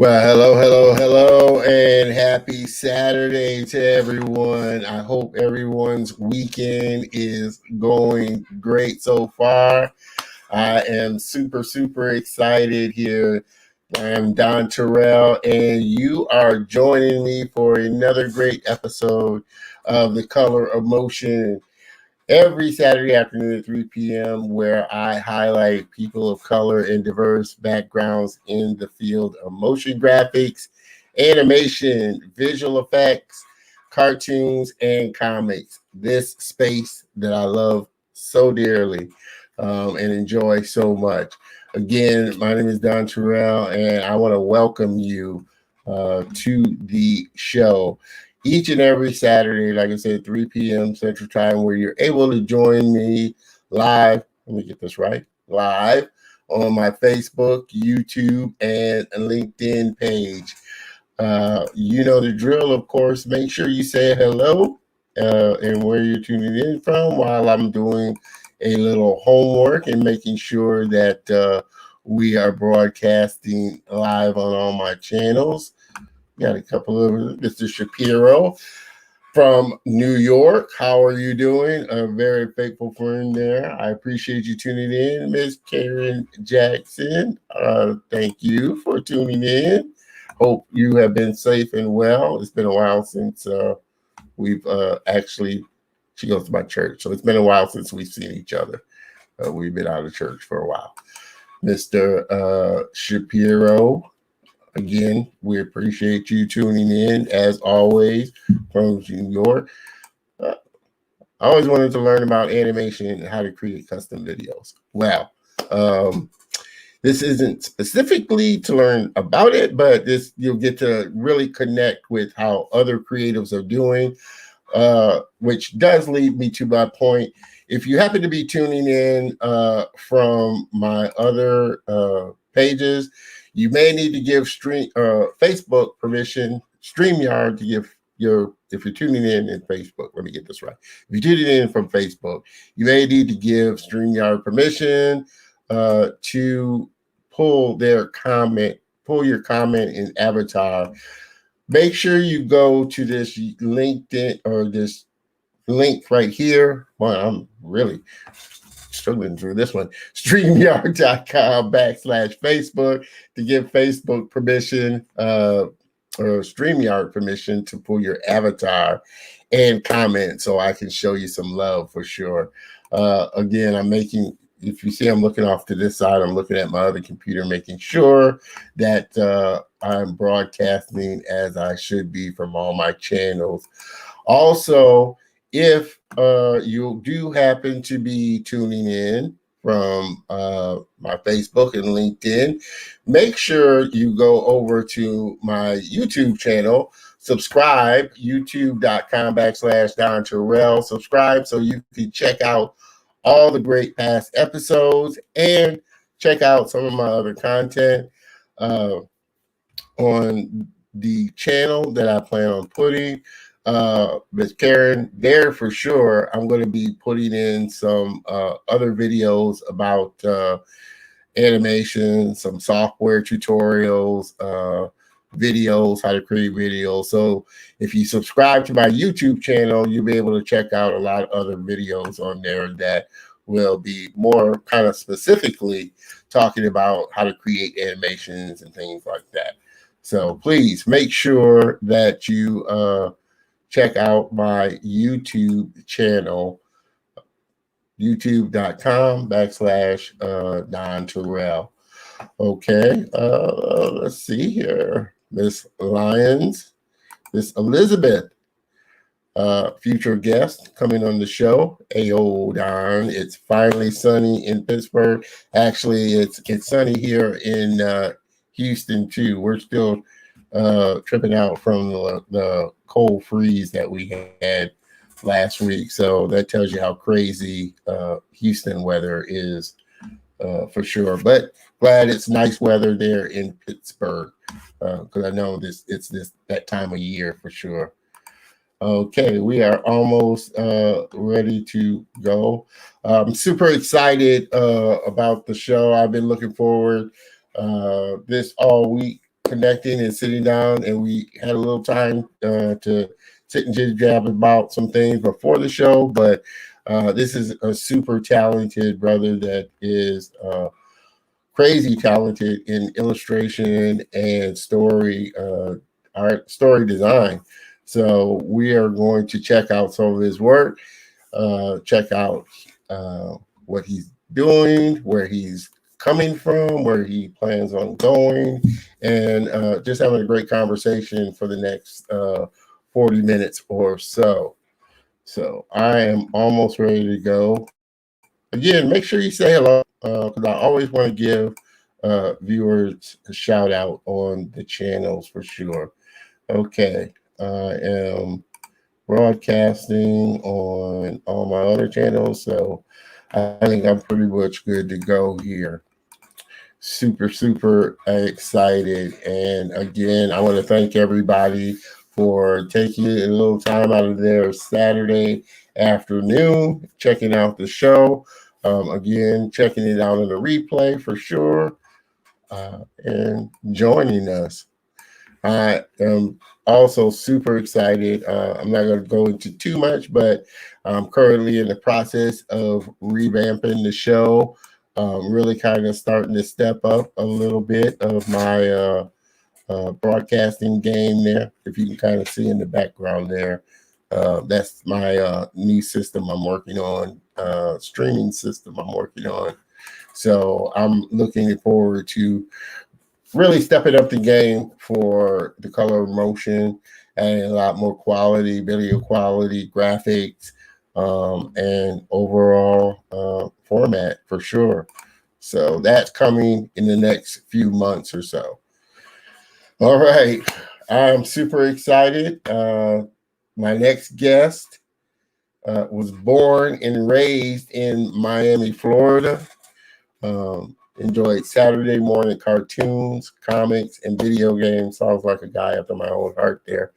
Well, hello, and happy Saturday to everyone. I hope everyone's weekend is going great so far. I am super excited here. I am Don Terrell, and you are joining me for another great episode of The Color of Motion every Saturday afternoon at 3 p.m., where I highlight people of color and diverse backgrounds in the field of motion graphics, animation, visual effects, cartoons, and comics. This space that I love so dearly and enjoy so much. Again, my name is Don Terrell, and I want to welcome you to the show each and every Saturday, like I said, 3 p.m. Central Time, where you're able to join me live. Let me get this right. Live on my Facebook, YouTube, and LinkedIn page. You know the drill, of course. Make sure you say hello and where you're tuning in from while I'm doing a little homework and making sure that we are broadcasting live on all my channels. Got a couple of Mr. Shapiro from New York. How are you doing? A very faithful friend there. I appreciate you tuning in. Miss Karen Jackson, thank you for tuning in. Hope you have been safe and well. It's been a while since we've actually, she goes to my church, so it's been a while since we've seen each other. We've been out of church for a while. Mr. Shapiro, again, we appreciate you tuning in, as always, from New York. I always wanted to learn about animation and how to create custom videos. Well, this isn't specifically to learn about it, but you'll get to really connect with how other creatives are doing, which does lead me to my point. If you happen to be tuning in from my other pages, you may need to give Facebook permission, StreamYard, to give if you're tuning in Facebook, let me get this right. If you're tuning in from Facebook, you may need to give StreamYard permission to pull your comment in avatar. Make sure you go to this LinkedIn or this link right here. Well, I'm really struggling through this one. StreamYard.com/Facebook to give Facebook permission or StreamYard permission to pull your avatar and comment so I can show you some love for sure. Again, if you see I'm looking off to this side, I'm looking at my other computer, making sure that I'm broadcasting as I should be from all my channels. Also, if you do happen to be tuning in from my Facebook and LinkedIn, make sure you go over to my YouTube channel, subscribe, youtube.com/Don Terrell. Subscribe so you can check out all the great past episodes and check out some of my other content on the channel that I plan on putting. Miss Karen, there for sure, I'm going to be putting in some other videos about animation, some software tutorials, videos, how to create videos. So if you subscribe to my YouTube channel, you'll be able to check out a lot of other videos on there that will be more kind of specifically talking about how to create animations and things like that. So please make sure that you check out my YouTube channel, youtube.com/Don Terrell. Okay, let's see here. Miss Lyons, Miss Elizabeth, future guest coming on the show. Ayo, Don, it's finally sunny in Pittsburgh. Actually, it's sunny here in Houston too. We're still tripping out from the cold freeze that we had last week. So that tells you how crazy Houston weather is for sure. But glad it's nice weather there in Pittsburgh because I know it's that time of year for sure. Okay, we are almost ready to go. I'm super excited about the show. I've been looking forward this all week connecting and sitting down, and we had a little time to sit and jib jab about some things before the show. But this is a super talented brother that is crazy talented in illustration and story art, story design. So we are going to check out some of his work, check out what he's doing, where he's coming from, where he plans on going, and just having a great conversation for the next 40 minutes or so. So I am almost ready to go. Again, make sure you say hello because I always want to give viewers a shout out on the channels for sure. Okay, I am broadcasting on all my other channels, so I think I'm pretty much good to go here. Super excited. And again, I want to thank everybody for taking a little time out of their Saturday afternoon, checking out the show. Again, checking it out in the replay for sure, and joining us. I am also super excited. I'm not going to go into too much, but I'm currently in the process of revamping the show. Really kind of starting to step up a little bit of my broadcasting game there. If you can kind of see in the background there, that's my new system I'm working on, streaming system I'm working on. So I'm looking forward to really stepping up the game for the color of motion and a lot more quality, video quality, graphics, and overall format for sure. So that's coming in the next few months or so. All right. I'm super excited. My next guest was born and raised in Miami, Florida. Enjoyed Saturday morning cartoons, comics, and video games. Sounds like a guy after my own heart there.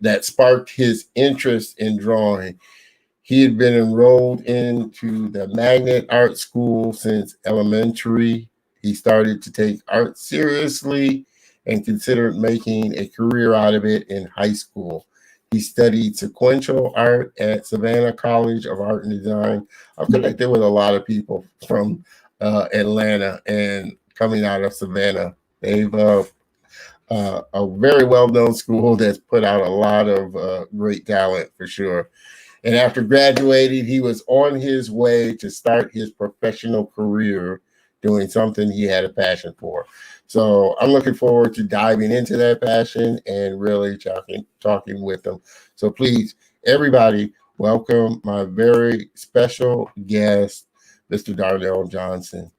That sparked his interest in drawing. He had been enrolled into the Magnet Art School since elementary. He started to take art seriously and considered making a career out of it in high school. He studied sequential art at Savannah College of Art and Design. I've connected with a lot of people from Atlanta and coming out of Savannah. They've a very well-known school that's put out a lot of great talent for sure. And after graduating, he was on his way to start his professional career doing something he had a passion for. So I'm looking forward to diving into that passion and really talking with him. So please, everybody, welcome my very special guest, Mr. Darnell Johnson.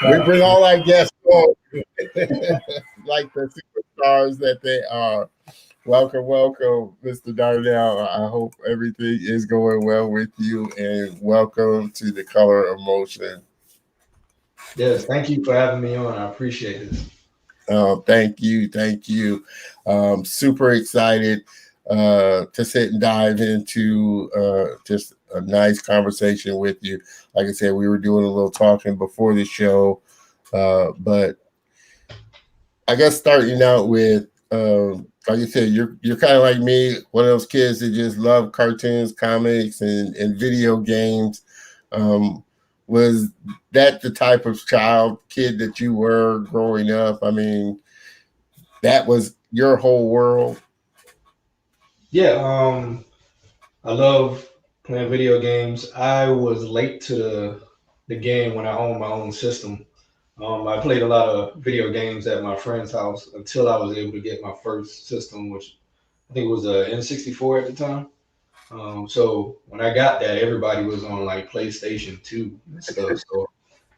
We bring all our guests on like the superstars that they are. Welcome, Mr. Darnell. I hope everything is going well with you, and welcome to the Color of Motion. Yes, thank you for having me on. I appreciate it. Thank you. Super excited to sit and dive into just a nice conversation with you. Like I said, we were doing a little talking before the show, but I guess starting out with, like I said, you're kind of like me, one of those kids that just love cartoons, comics, and video games. Was that the type of kid that you were growing up? I mean, that was your whole world. Yeah, I love playing video games. I was late to the game when I owned my own system. I played a lot of video games at my friend's house until I was able to get my first system, which I think was a N64 at the time. So when I got that, everybody was on like PlayStation 2 and stuff. So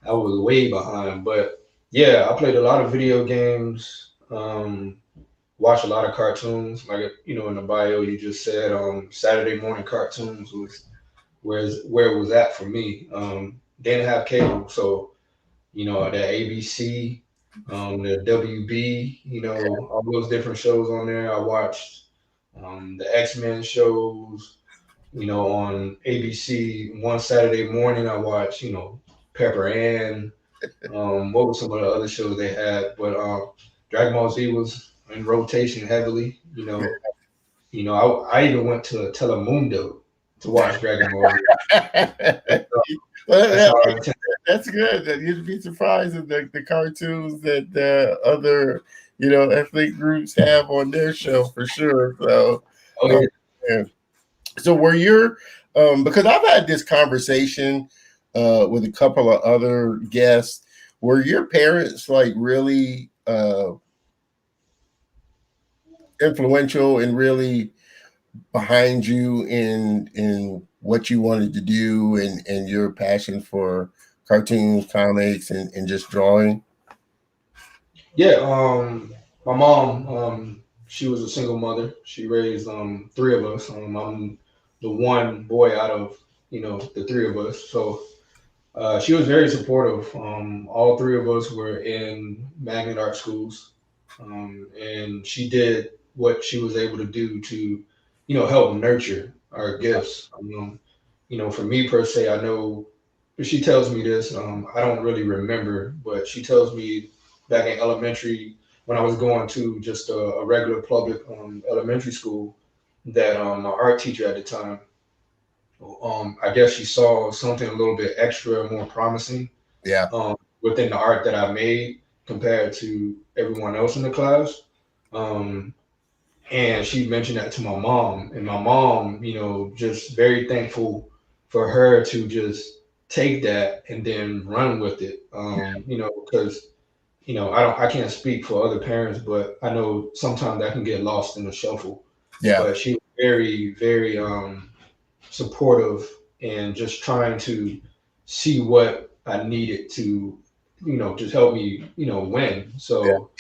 I was way behind. But yeah, I played a lot of video games. Watch a lot of cartoons. Like in the bio you just said, Saturday morning cartoons was where it was at for me. They didn't have cable, so the ABC, the WB, all those different shows on there. I watched the X-Men shows. On ABC one Saturday morning, I watched, Pepper Ann. What were some of the other shows they had? But Dragon Ball Z was in rotation heavily. I even went to Telemundo to watch Dragon Ball Z. That's, uh, that's Well, how intense. that's good. You'd be surprised at the cartoons that other ethnic groups have on their show for sure. So, Oh um, yeah. yeah. So were your because I've had this conversation with a couple of other guests. Were your parents like really influential and really behind you in what you wanted to do and your passion for cartoons, comics, and just drawing? Yeah, my mom, she was a single mother. She raised three of us. I'm the one boy out of the three of us. So she was very supportive. All three of us were in magnet art schools, and she did what she was able to do to, help nurture our gifts. For me per se, I know she tells me this. I don't really remember, but she tells me back in elementary when I was going to just a regular public elementary school that my art teacher at the time, I guess she saw something a little bit extra, more promising Yeah, within the art that I made compared to everyone else in the class. Um, and she mentioned that to my mom, and my mom, just very thankful for her to just take that and then run with it. Because I can't speak for other parents, but I know sometimes that can get lost in the shuffle. yeah, But she was very, very supportive and just trying to see what I needed to, just help me, win. yeah, So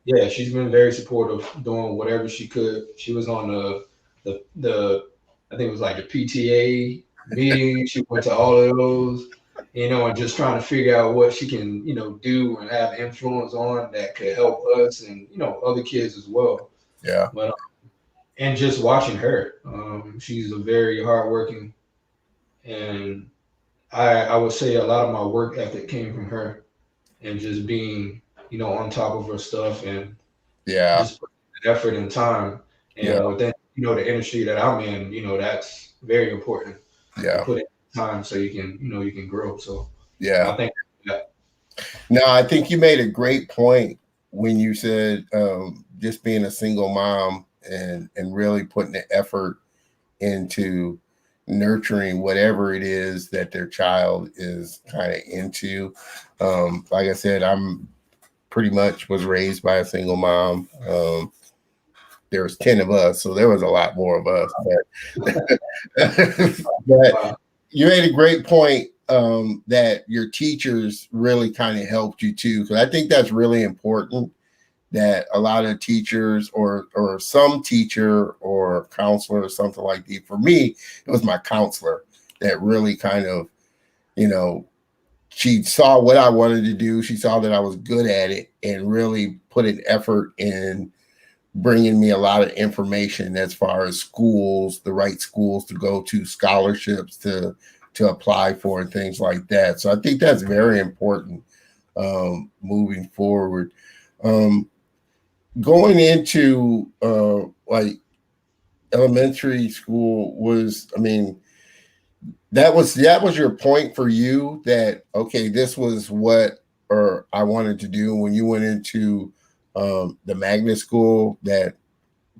yeah, she's been very supportive, doing whatever she could. She was on the I think it was like the PTA meeting. She went to all of those, and just trying to figure out what she can, do and have influence on that could help us and other kids as well. yeah, But and just watching her, she's a very hardworking, and I would say a lot of my work ethic came from her and just being, on top of her stuff and yeah, just put effort and time. yeah, And within, the industry that I'm in, that's very important to yeah, put in time so you can grow. So yeah. I think that, No, I think you made a great point when you said just being a single mom and really putting the effort into nurturing whatever it is that their child is kind of into. Like I said, I'm pretty much was raised by a single mom. There was 10 of us, so there was a lot more of us. But wow. you made a great point that your teachers really kind of helped you too, because I think that's really important. That a lot of teachers or some teacher or counselor or something like that. For me, it was my counselor that really kind of, you know, she saw what I wanted to do. She saw that I was good at it and really put an effort in bringing me a lot of information as far as schools, the right schools to go to, scholarships to apply for, and things like that. So I think that's very important moving forward. Um, Going into like elementary school was, I mean, that was your point for you that okay, this was what or I wanted to do when you went into the magnet school, that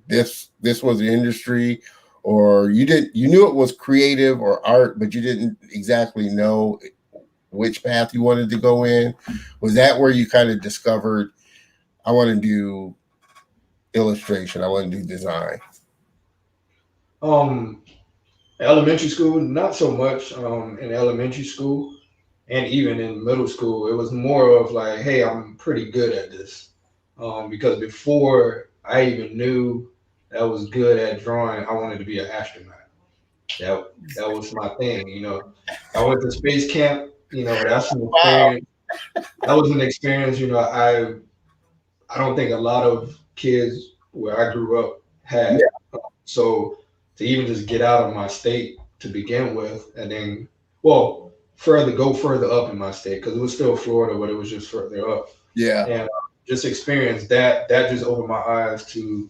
this was the industry, or you knew it was creative or art, but you didn't exactly know which path you wanted to go in. Was that where you kind of discovered I want to do illustration, I want to do design? Um, Elementary school, not so much. In elementary school and even in middle school, it was more of like, hey, I'm pretty good at this. Because before I even knew that I was good at drawing, I wanted to be an astronaut. That was my thing. I went to space camp. That's an Wow. experience. That was an experience. I don't think a lot of kids where I grew up had. Yeah. So to even just get out of my state to begin with, and then, well, go further up in my state, because it was still Florida, but it was just further up. Yeah. And just experience that. That just opened my eyes to,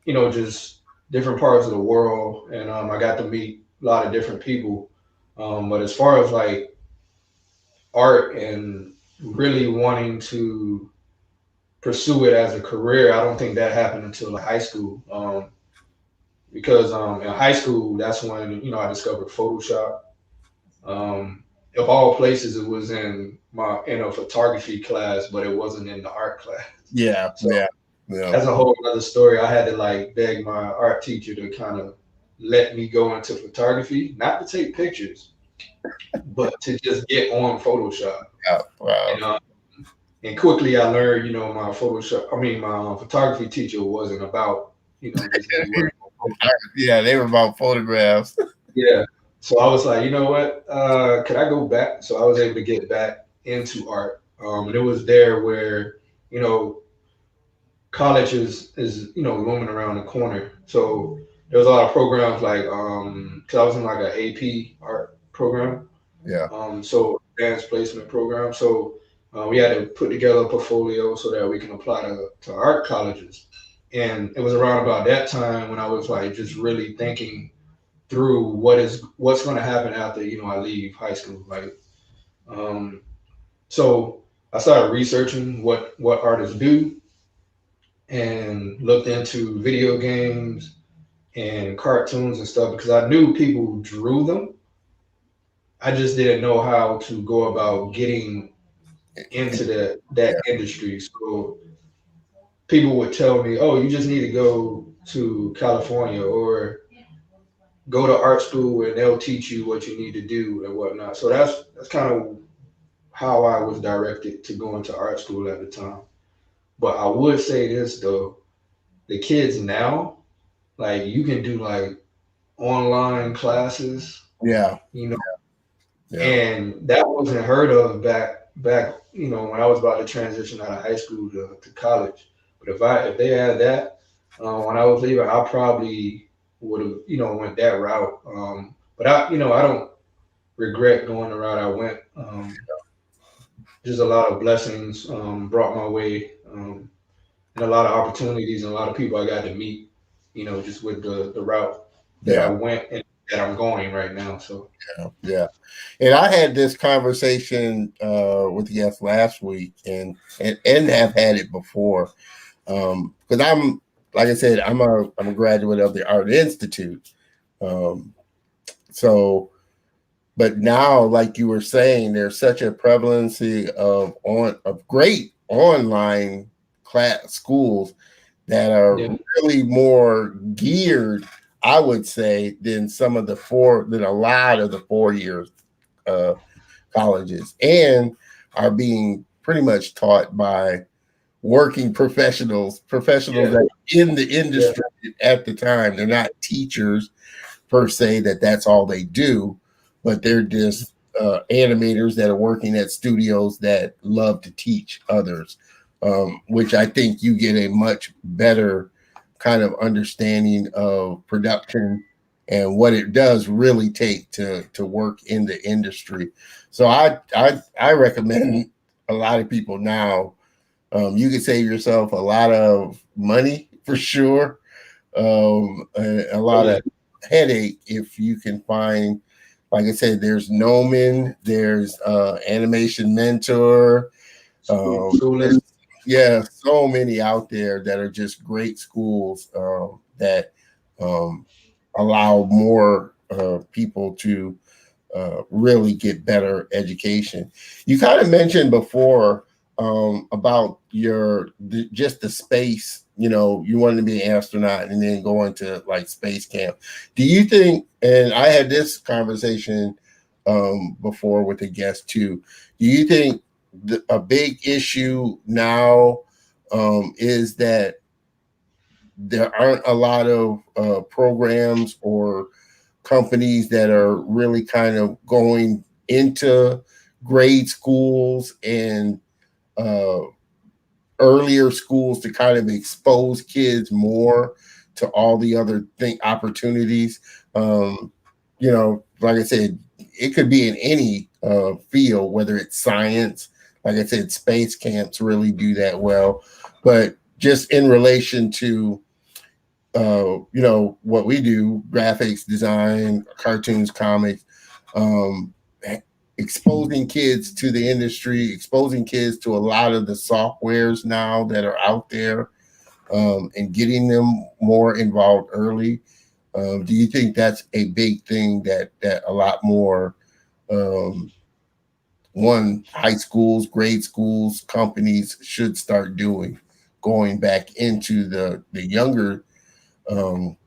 just different parts of the world, and I got to meet a lot of different people. But as far as like art and really wanting to pursue it as a career, I don't think that happened until like high school. Because in high school, that's when I discovered Photoshop. Of all places, it was in my photography class, but it wasn't in the art class. Yeah. So Yeah. Yeah. that's a whole other story. I had to like beg my art teacher to kind of let me go into photography, not to take pictures, but to just get on Photoshop. Yeah. Wow. And quickly I learned, my photography teacher wasn't about, just me working on Photoshop. Yeah, they were about photographs. Yeah. So I was like, you know what? Could I go back? So I was able to get back into art. And it was there where, you know, college is looming around the corner. So there was a lot of programs like, cause I was in like an AP art program. Yeah. So advanced placement program. So we had to put together a portfolio so that we can apply to art colleges. And it was around about that time when I was like just really thinking through what's going to happen after I leave high school. Like, um, so I started researching what artists do and looked into video games and cartoons and stuff because I knew people drew them. I just didn't know how to go about getting into that Yeah. industry. So people would tell me, "Oh, you just need to go to California or go to art school, and they'll teach you what you need to do and whatnot." So that's kind of how I was directed to go into art school at the time. But I would say this though, the kids now, like you can do like online classes, Yeah. you know, Yeah. and that wasn't heard of back, when I was about to transition out of high school to college. But if they had that when I was leaving, I probably would have went that route. But I don't regret going the route I went. Just a lot of blessings brought my way, and a lot of opportunities and a lot of people I got to meet. Just with the route that I Yeah. went and that I'm going right now. So Yeah. And I had this conversation with the guest last week and have had it before. Because I'm like I said, I'm a graduate of the Art Institute. Um, so but now, like you were saying, there's such a prevalency of great online class schools that are yeah, really more geared, I would say, than a lot of the 4 years uh, colleges, and are being pretty much taught by working professionals yeah, that are in the yeah, industry at the time. They're not teachers per se that's all they do, but they're just animators that are working at studios that love to teach others, which I think you get a much better kind of understanding of production and what it does really take to work in the industry. So I recommend a lot of people now. You could save yourself a lot of money for sure, a oh lot yeah, of headache if you can find, like I said, there's Noman, there's Animation Mentor, schooling, there's, yeah, so many out there that are just great schools that um, allow more people to really get better education. You kind of mentioned before about just the space. You wanted to be an astronaut and then go into like space camp. Do you think? And I had this conversation before with a guest too. Do you think a big issue now is that there aren't a lot of programs or companies that are really kind of going into grade schools and uh, earlier schools to kind of expose kids more to all the other opportunities. Like I said, it could be in any field, whether it's science. Like I said, space camps really do that well. But just in relation to what we do, graphics design, cartoons, comics, um, exposing kids to the industry, exposing kids to a lot of the softwares now that are out there, and getting them more involved early. Do you think that's a big thing that a lot more um, high schools, grade schools, companies should start doing, going back into the younger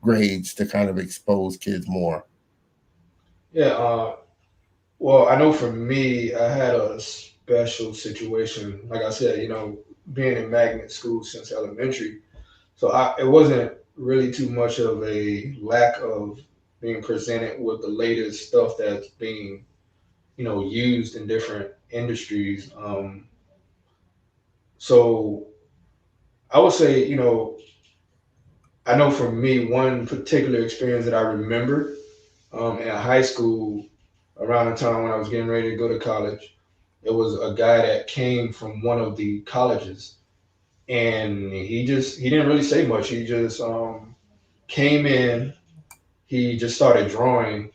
grades to kind of expose kids more? Yeah. Well, I know for me, I had a special situation. Like I said, being in magnet school since elementary, so it wasn't really too much of a lack of being presented with the latest stuff that's being, used in different industries. So I would say, I know for me, one particular experience that I remember in high school around the time when I was getting ready to go to college. It was a guy that came from one of the colleges, and he didn't really say much. He just came in. He just started drawing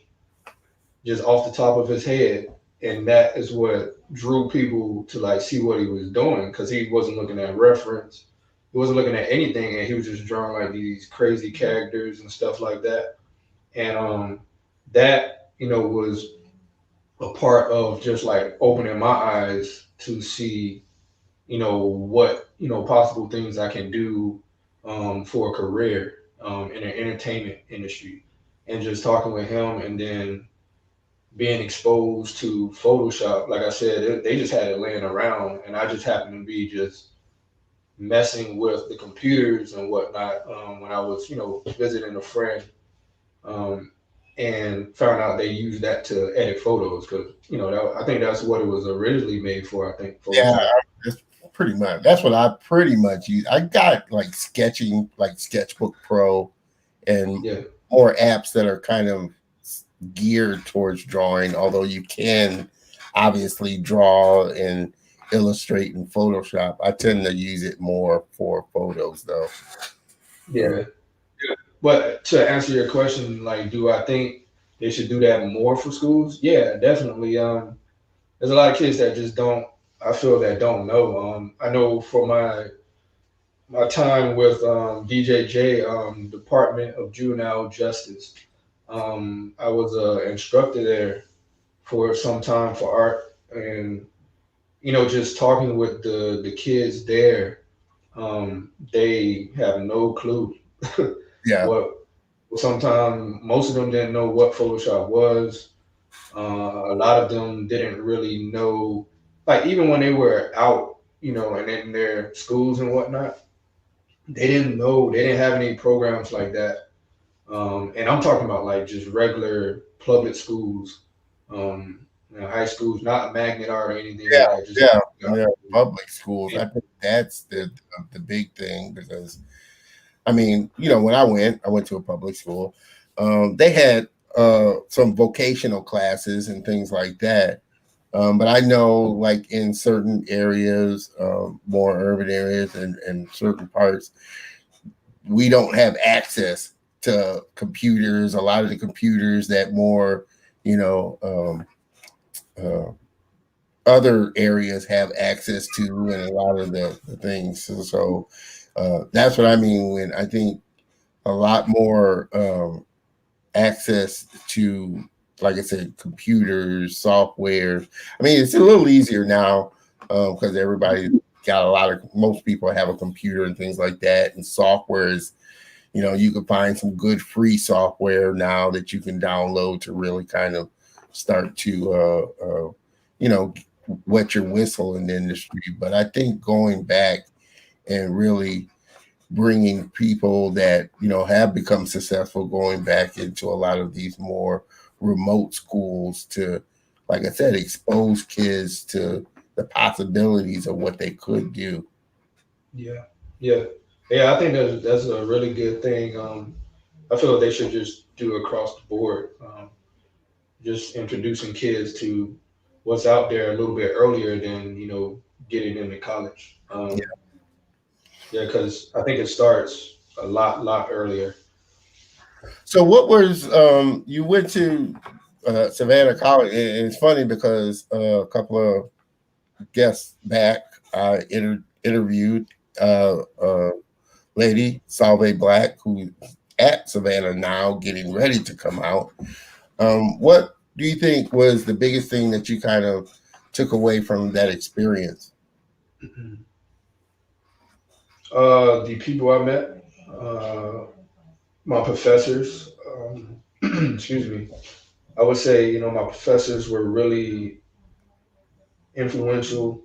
just off the top of his head, and that is what drew people to like see what he was doing because he wasn't looking at reference. He wasn't looking at anything, and he was just drawing like these crazy characters and stuff like that. And that was a part of just like opening my eyes to see, what possible things I can do for a career in an entertainment industry, and just talking with him, and then being exposed to Photoshop. Like I said, they just had it laying around, and I just happened to be just messing with the computers and whatnot when I was, visiting a friend, um, and found out they use that to edit photos because I think that's what it was originally made for. I think Yeah, Photoshop. that's pretty much. That's what I pretty much use. I got like sketching, like Sketchbook Pro, and Yeah, more apps that are kind of geared towards drawing. Although you can obviously draw and illustrate in Photoshop, I tend to use it more for photos, though. yeah. But to answer your question, like, do I think they should do that more for schools? Yeah, definitely. There's a lot of kids that just don't. I feel that don't know. I know for my time with DJJ, Department of Juvenile Justice. I was an instructor there for some time for art, and just talking with the kids there, they have no clue Yeah, what. Sometimes most of them didn't know what Photoshop was. A lot of them didn't really know, like even when they were out, and in their schools and whatnot, they didn't know. They didn't have any programs like that. And I'm talking about like just regular public schools, high schools, not magnet art or anything yeah, like that. Just yeah, yeah. Public schools. I think that's the big thing because I mean, when I went to a public school. They had some vocational classes and things like that. But I know, like in certain areas, more urban areas and certain parts, we don't have access to computers. A lot of the computers that more, you know, uh, other areas have access to, and a lot of the things. So that's what I mean when I think a lot more access to, like I said, computers, software. I mean, it's a little easier now because everybody got most people have a computer and things like that. And software is, you can find some good free software now that you can download to really kind of start to, you know, wet your whistle in the industry. But I think going back and really bringing people that have become successful going back into a lot of these more remote schools to, like I said, expose kids to the possibilities of what they could do. yeah, yeah. Yeah, I think that's a really good thing. I feel like they should just do across the board, just introducing kids to what's out there a little bit earlier than getting into college. Yeah, because I think it starts a lot earlier. So what was you went to Savannah College, and it's funny because a couple of guests back I interviewed a lady, Salve Black, who at Savannah now getting ready to come out. What do you think was the biggest thing that you kind of took away from that experience? The people I met, my professors, excuse me, I would say, my professors were really influential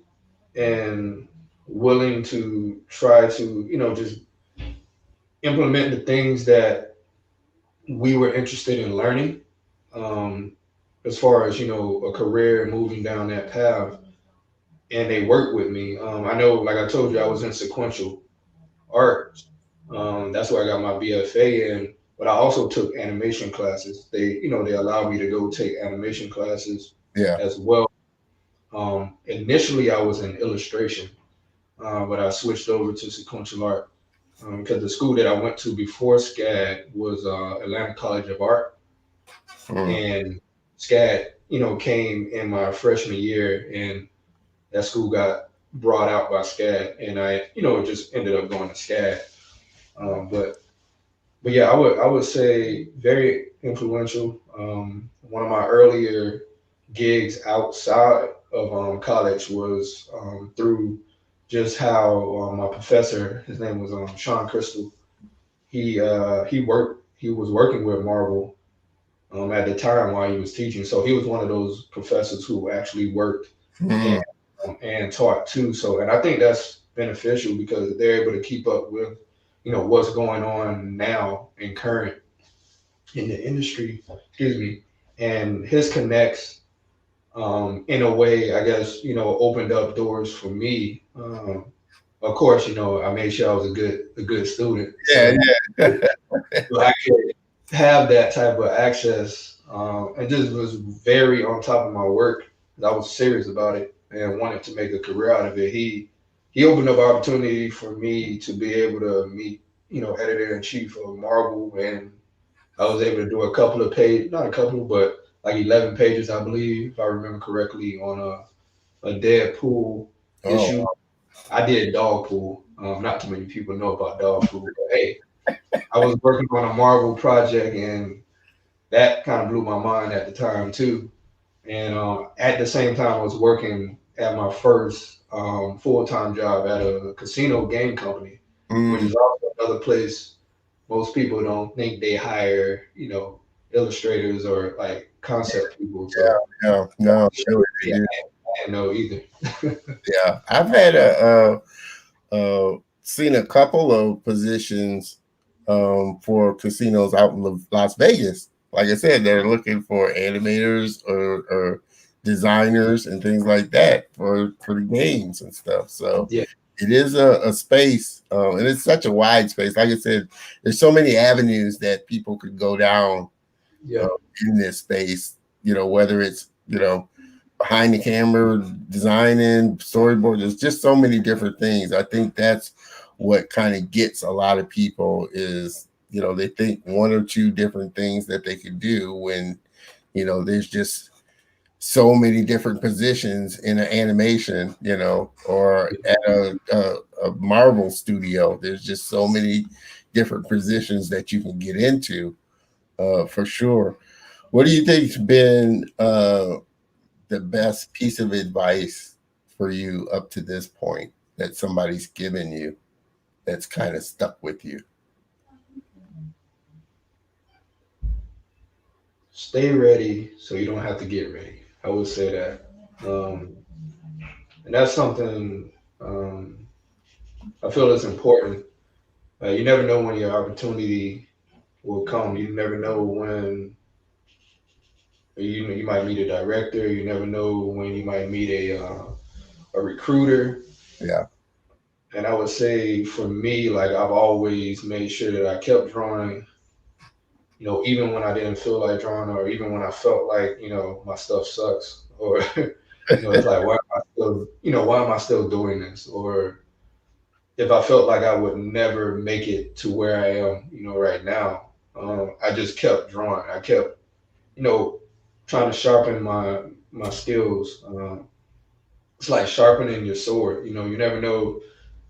and willing to try to, just implement the things that we were interested in learning. Um, as far as, a career moving down that path, and they worked with me. I know, like I told you, I was in sequential art. That's where I got my BFA in. But I also took animation classes. They allowed me to go take animation classes Yeah. as well. Initially, I was in illustration, but I switched over to sequential art because the school that I went to before SCAD was Atlanta College of Art, Mm. and SCAD, came in my freshman year, and that school got brought out by SCAD, and I, just ended up going to SCAD. But yeah, I would say very influential. One of my earlier gigs outside of college was through just how my professor, his name was Sean Crystal. He was working with Marvel at the time while he was teaching, so he was one of those professors who actually worked and Mm. taught too. So, and I think that's beneficial because they're able to keep up with what's going on now in current in the industry, excuse me, and his connects in a way, I guess, opened up doors for me. Of course, I made sure I was a good student, Yeah, so, yeah. so I could have that type of access, and just was very on top of my work. I was serious about it and wanted to make a career out of it. He opened up opportunity for me to be able to meet, editor in chief of Marvel, and I was able to do a couple of pages, not a couple, but like 11 pages, I believe, if I remember correctly, on a Deadpool issue. Oh, I did Dogpool. Not too many people know about Dogpool, but hey, I was working on a Marvel project, and that kind of blew my mind at the time too. And at the same time, I was working at my first full-time job at a casino game company, which mm, is also another place most people don't think they hire, illustrators or like concept people. So yeah, no, really, they yeah, do. I didn't know either. Yeah, I've had seen a couple of positions for casinos out in Las Vegas. Like I said, they're looking for animators or designers and things like that for the games and stuff. So Yeah, it is a space, and it's such a wide space. Like I said, there's so many avenues that people could go down yeah, uh, in this space. Whether it's behind the camera, designing, storyboard. There's just so many different things. I think that's what kind of gets a lot of people is, they think one or two different things that they could do when, there's just so many different positions in an animation, or at a Marvel studio. There's just so many different positions that you can get into, for sure. What do you think's been the best piece of advice for you up to this point that somebody's given you that's kind of stuck with you? stay ready so you don't have to get ready. I would say that, um, and that's something I feel is important. You never know when your opportunity will come. You never know when you might meet a director. You never know when you might meet a recruiter. Yeah. And I would say for me, like I've always made sure that I kept drawing, even when I didn't feel like drawing, or even when I felt like, my stuff sucks, or it's like why am I still doing this? Or if I felt like I would never make it to where I am, right now, I just kept drawing. I kept, you know, trying to sharpen my skills. It's like sharpening your sword. You never know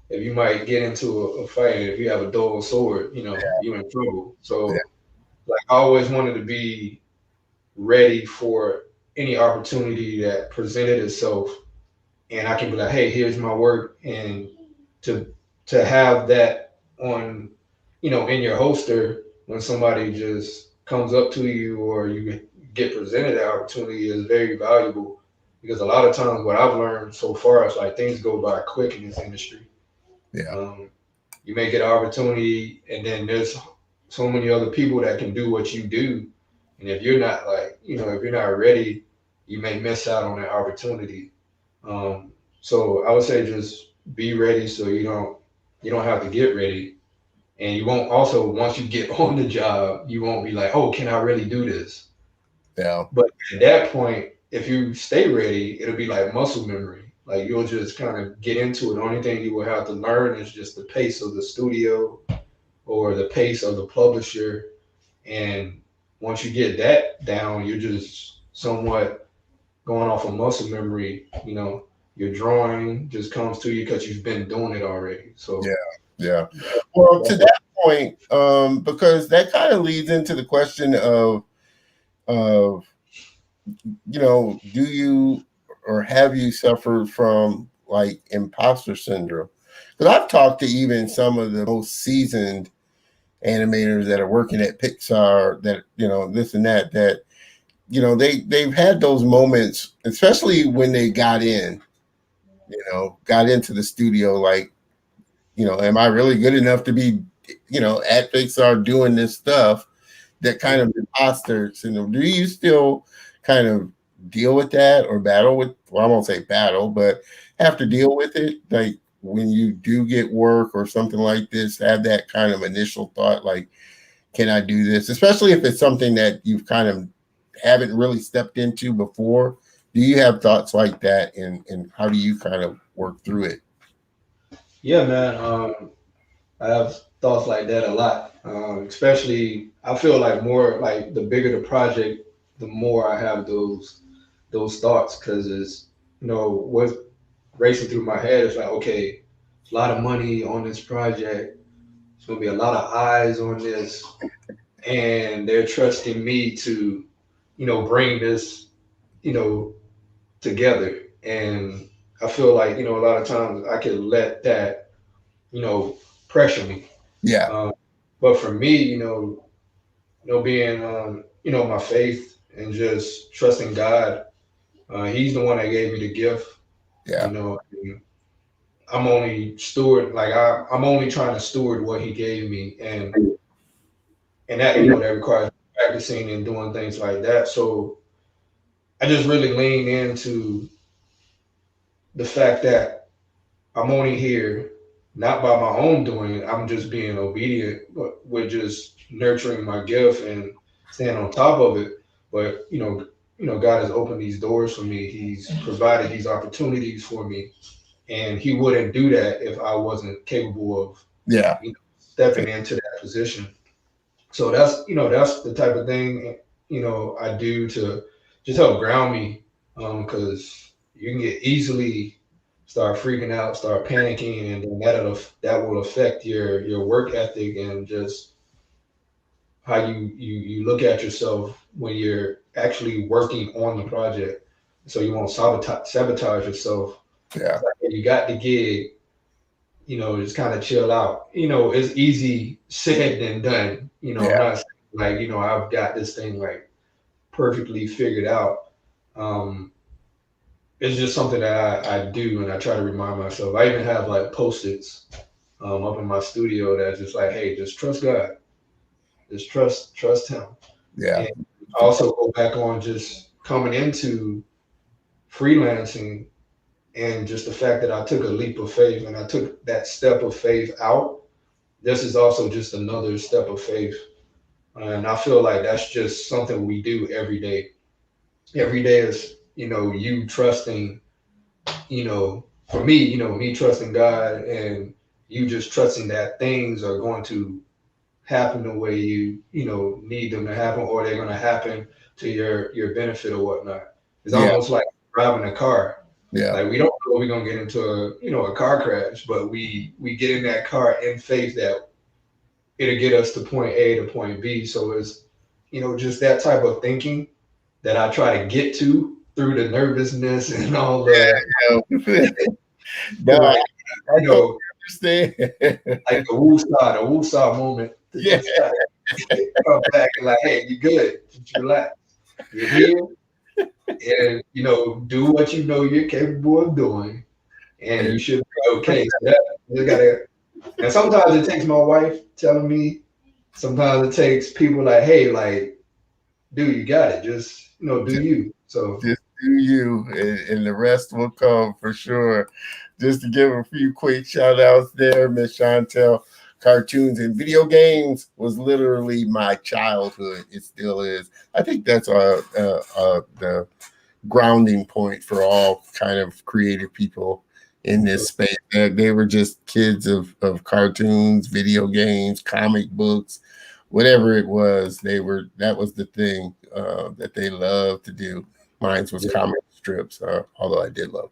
if you might get into a fight. If you have a dull sword, you're in trouble. Yeah. So, like, I always wanted to be ready for any opportunity that presented itself, and I can be like, hey, here's my work, and to have that on, in your holster when somebody just comes up to you or you get presented that opportunity is very valuable, because a lot of times what I've learned so far is like things go by quick in this industry. Yeah. Um, you may get an opportunity, and then there's so many other people that can do what you do, and if you're not like, if you're not ready, you may miss out on that opportunity. So I would say just be ready so you don't have to get ready. And you won't also, once you get on the job, you won't be like, oh, can I really do this? Yeah. But at that point, if you stay ready, it'll be like muscle memory. Like you'll just kind of get into it. The only thing you will have to learn is just the pace of the studio or the pace of the publisher. And once you get that down, you're just somewhat going off of muscle memory. Your drawing just comes to you because you've been doing it already. Yeah. So Yeah. Well, to that's that point, because that kind of leads into the question of do you or have you suffered from like imposter syndrome? Because I've talked to even some of the most seasoned animators that are working at Pixar, that this and that they've had those moments, especially when they got into the studio, like, am I really good enough to be at Pixar doing this stuff? That kind of imposter syndrome. Do you still kind of deal with that or battle with? Well, I won't say battle, but have to deal with it. Like when you do get work or something like this, have that kind of initial thought, like, can I do this? Especially if it's something that you've kind of haven't really stepped into before. Do you have thoughts like that, and how do you kind of work through it? Yeah, man. I have thoughts like that a lot. Especially, I feel like more like the bigger the project, the more I have those thoughts, because it's what's racing through my head is like, okay, it's a lot of money on this project. It's gonna be a lot of eyes on this, and they're trusting me to, bring this, you know, together. And I feel like, a lot of times I could let that, you know, pressure me. Yeah, Um, but for me, being, my faith and just trusting God, He's the one that gave me the gift. yeah, And I'm only steward, like I'm only trying to steward what He gave me, and that that requires practicing and doing things like that. So I just really lean into the fact that I'm only here not by my own doing. I'm just being obedient, but with just nurturing my gift and staying on top of it. But God has opened these doors for me. He's provided these opportunities for me, and He wouldn't do that if I wasn't capable of yeah, stepping into that position. So that's the type of thing I do to just help ground me, because you can get easily start freaking out, start panicking, and then that will affect your work ethic and just how you look at yourself when you're actually working on the project. So you won't sabotage yourself. yeah, It's like, hey, you got the gig, just kind of chill out. It's easy said than done. I'm yeah, not saying like, I've got this thing like perfectly figured out. Um, it's just something that I do, and I try to remind myself. I even have like post-its up in my studio that's just like, hey, just trust God. Just trust Him. yeah, And I also go back on just coming into freelancing and just the fact that I took a leap of faith and I took that step of faith out, this is also just another step of faith. And I feel like that's just something we do every day. Every day is, you trusting, for me, me trusting God, and you just trusting that things are going to happen the way you need them to happen, or they're going to happen to your benefit or whatnot. It's Yeah. almost like driving a car. Yeah. Like we don't know we're gonna get into a car crash, but we get in that car in faith that it'll get us to point A to point B. So it's just that type of thinking that I try to get to through the nervousness and all the Yeah. No, like I you totally know understand. like the woosah moment to Yeah. just kind of come back and like, hey, you good, just relax, you're here, and do what you know you're capable of doing, and you And should be okay. So that you gotta. And sometimes it takes my wife telling me. Sometimes it takes people like, hey, like, dude, you got it. Just do you. So just do you, and the rest will come for sure. Just to give a few quick shout outs there, Miss Chantel. Cartoons and video games was literally my childhood. It still is. I think that's the grounding point for all kind of creative people in this space. They were just kids of cartoons, video games, comic books, whatever it was. That was the thing that they loved to do. Mine was yeah, comic strips, although I did love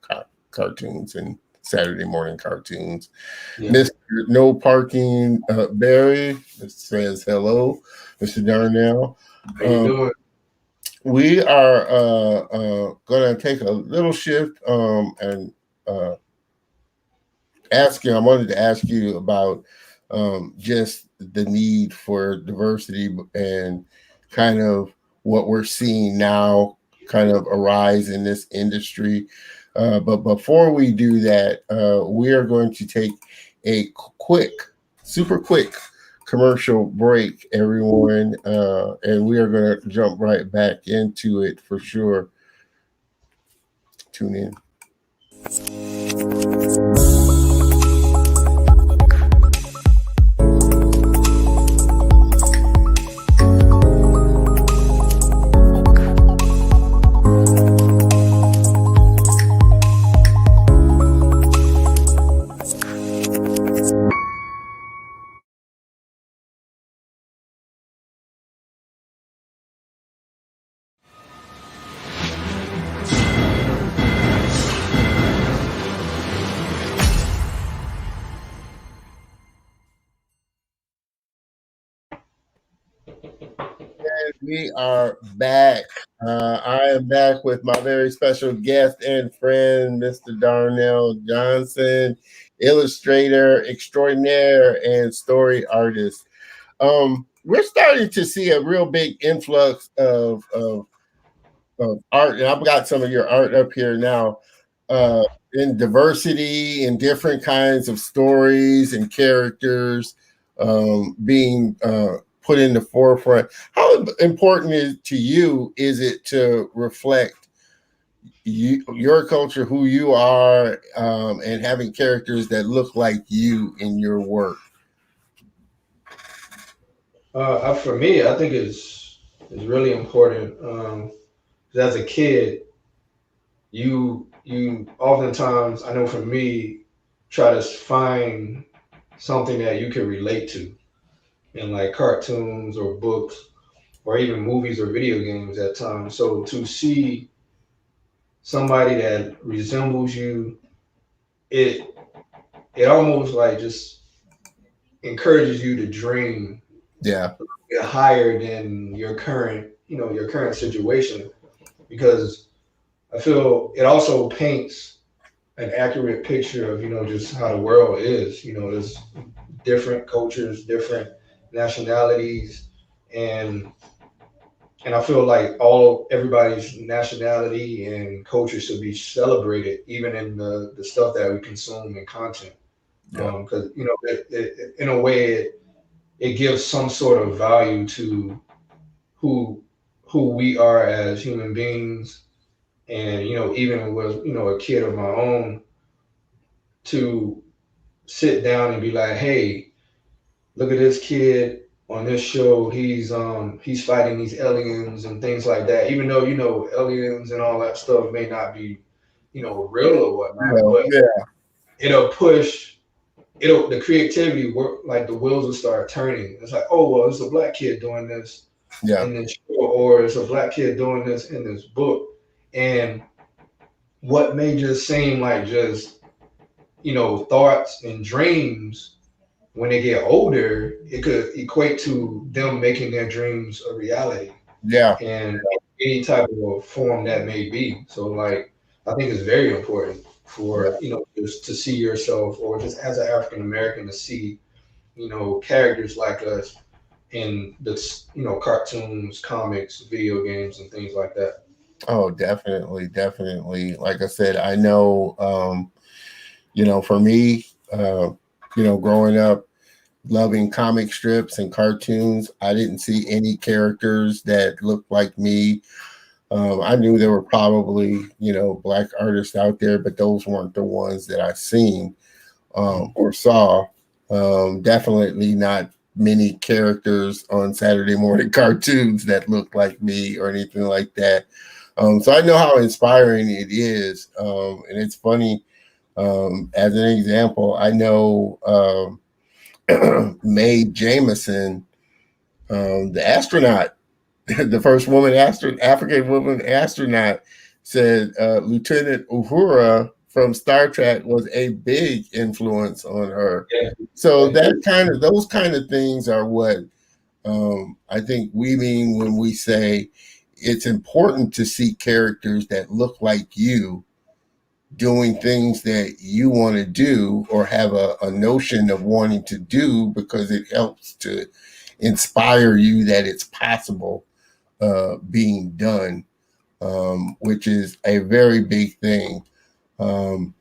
cartoons and Saturday morning cartoons. yeah. Mr. No Parking Barry says hello, Mr. Darnell. How you Um, doing? we are going to take a little shift and uh, ask you. I wanted to ask you about just the need for diversity and kind of what we're seeing now kind of arise in this industry. But before we do that, we are going to take a quick, super quick commercial break, everyone. And we are going to jump right back into it for sure. Tune in. We are back. I am back with my very special guest and friend, Mr. Darnell Johnson, illustrator extraordinaire and story artist. We're starting to see a real big influx of art, and I've got some of your art up here now. In diversity and different kinds of stories and characters being put in the forefront. How important is to you is it to reflect your culture, who you are, and having characters that look like you in your work? For me, I think it's really important. 'Cause as a kid, you oftentimes, I know for me, try to find something that you can relate to in like cartoons or books or even movies or video games at times. So to see somebody that resembles you, it it almost like just encourages you to dream Yeah, higher than your current situation, because I feel it also paints an accurate picture of just how the world is. There's different cultures, different nationalities, and and I feel like everybody's nationality and culture should be celebrated, even in the stuff that we consume in content. yeah, Because in a way, it gives some sort of value to who who we are as human beings, And even with a kid of my own, to sit down and be like, hey, look at this kid on this show. He's fighting these aliens and things like that. Even though aliens and all that stuff may not be real or whatnot, Well, but yeah, it'll push. It'll the creativity work, like the wheels will start turning. It's like, oh well, it's a black kid doing this yeah, in this show, or it's a black kid doing this in this book. And what may just seem like just thoughts and dreams, when they get older, it could equate to them making their dreams a reality, yeah, and any type of form that may be. So, like, I think it's very important yeah. for just to see yourself, or just as an African American, to see characters like us in the cartoons, comics, video games, and things like that. Oh, definitely, definitely. Like I said, I know, for me, growing up, loving comic strips and cartoons, I didn't see any characters that looked like me. I knew there were probably, black artists out there, but those weren't the ones that I seen or saw. Definitely not many characters on Saturday morning cartoons that looked like me or anything like that. So I know how inspiring it is. And it's funny, as an example, I know Mae Jameson, the astronaut, the first African woman astronaut, said Lieutenant Uhura from Star Trek was a big influence on her. Yeah, So yeah, those kind of things are what I think we mean when we say it's important to see characters that look like you doing things that you want to do or have a notion of wanting to do, because it helps to inspire you that it's possible being done, which is a very big thing. Um,